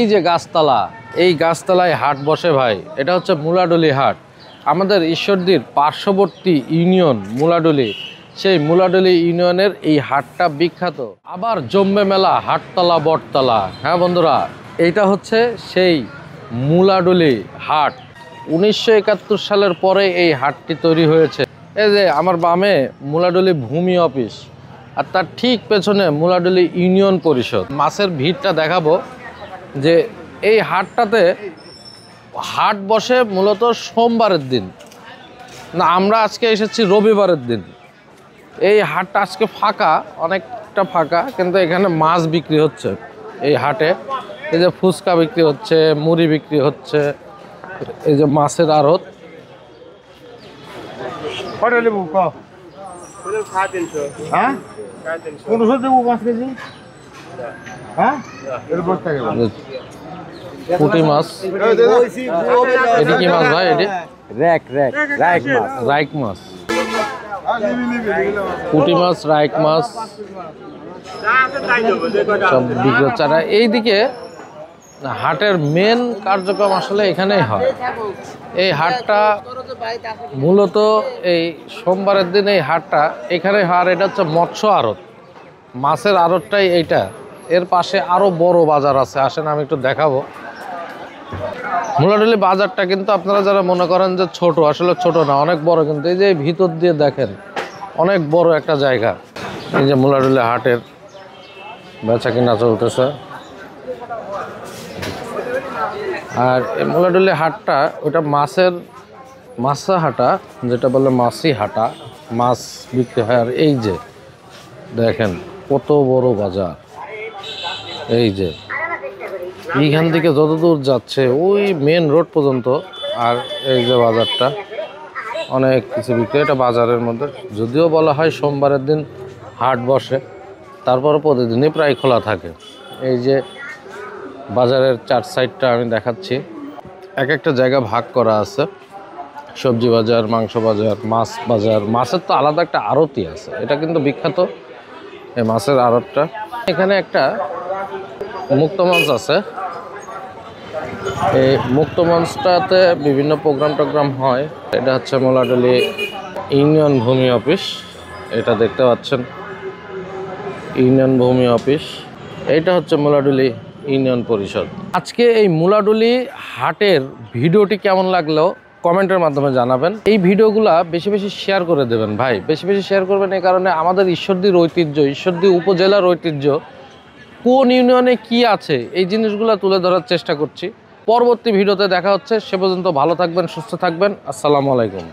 এই যে গাছতলা, এই গাছতলায় হাট বসে ভাই। এটা হচ্ছে মুলাডুলি হাট, আমাদের ঈশ্বরদীর পার্শ্ববর্তী ইউনিয়ন মুলাডুলি। সেই মুলাডুলি ইউনিয়নের এই হাটটা বিখ্যাত। আবার জম্বে মেলা, হাটতলা, বটতলা। হ্যাঁ বন্ধুরা, এইটা হচ্ছে সেই মুলাডুলি হাট। 1971 সালের পরে এই হাটটি তৈরি হয়েছে। এই যে আমার বামে মুলাডুলি ভূমি অফিস, আর তার ঠিক পেছনে মুলাডুলি ইউনিয়ন পরিষদ। মাছের ভিড়টা দেখাবো যে এই হাটটাতে হাট বসে মূলত সোমবারের দিন, না আমরা আজকে এসেছি রবিবারের দিন। এই হাটটা আজকে ফাঁকা, অনেকটা ফাঁকা, কিন্তু এখানে মাছ বিক্রি হচ্ছে এই হাটে। এই যে ফুচকা বিক্রি হচ্ছে, মুড়ি বিক্রি হচ্ছে, এই যে মাছের আড়ত। পুঁটি মাছ, এটি কি মাছ ভাই? এটি রাইক মাছ, পুঁটি মাছ, রাইক মাছ সব বিক্রি হচ্ছে। আর এইদিকে হাটের মেন কার্যক্রম আসলে এখানেই হয়। এই হাটটা মূলত এই সোমবারের দিন এই হাটটা এখানে হয়। আর এটা হচ্ছে মৎস্য আড়ত, মাছের আড়তটাই এইটা। এর পাশে আরো বড় বাজার আছে, আসেন আমি একটু দেখাবো। মুলাডুলি বাজারটা কিন্তু আপনারা যারা মনে করেন যে ছোট, আসলে ছোট না, অনেক বড়। কিন্তু এই যে ভিতর দিয়ে দেখেন অনেক বড় একটা জায়গা। এই যে মুলাডুলি হাটের বেচা কিনা চলতেছে। আর এই মুলাডুলি হাটটা ওটা মাছা হাটা, যেটা বলে মাছি হাটা, মাছ বিক্রি হয়। আর এই যে দেখেন কত বড় বাজার। এই যে এইখান থেকে যতদূর যাচ্ছে ওই মেন রোড পর্যন্ত। আর এই যে বাজারটা, অনেক কিছু বিক্রি। এটা বাজারের মধ্যে, যদিও বলা হয় সোমবারের দিন হাট বসে, তারপরও প্রতিদিনই প্রায় খোলা থাকে। এই যে বাজারের চার সাইডটা আমি দেখাচ্ছি, এক একটা জায়গা ভাগ করা আছে। সবজি বাজার, মাংস বাজার, মাছ বাজার। মাছের তো আলাদা একটা আড়তই আছে, এটা কিন্তু বিখ্যাত এই মাছের আড়তটা। এখানে একটা মুক্ত মঞ্চ আছে। এই মুক্ত মঞ্চটাতে বিভিন্ন প্রোগ্রাম হয়। এটা হচ্ছে মুলাডুলি ইউনিয়ন ভূমি অফিস, এটা দেখতে পাচ্ছেন ইউনিয়ন ভূমি অফিস। এইটা হচ্ছে মুলাডুলি ইউনিয়ন পরিষদ। আজকে এই মুলাডুলি হাটের ভিডিওটি কেমন লাগলো কমেন্টের মাধ্যমে জানাবেন। এই ভিডিওগুলা বেশি বেশি শেয়ার করে দেবেন ভাই, বেশি বেশি শেয়ার করবেন। এই কারণে আমাদের ঈশ্বরদীর ঐতিহ্য, ঈশ্বরদী উপজেলার ঐতিহ্য, কোন ইউনিয়নে কি আছে, এই জিনিসগুলো তুলে ধরার চেষ্টা করছি। পরবর্তী ভিডিওতে দেখা হচ্ছে। সে পর্যন্ত ভালো থাকবেন, সুস্থ থাকবেন। আসসালামু আলাইকুম।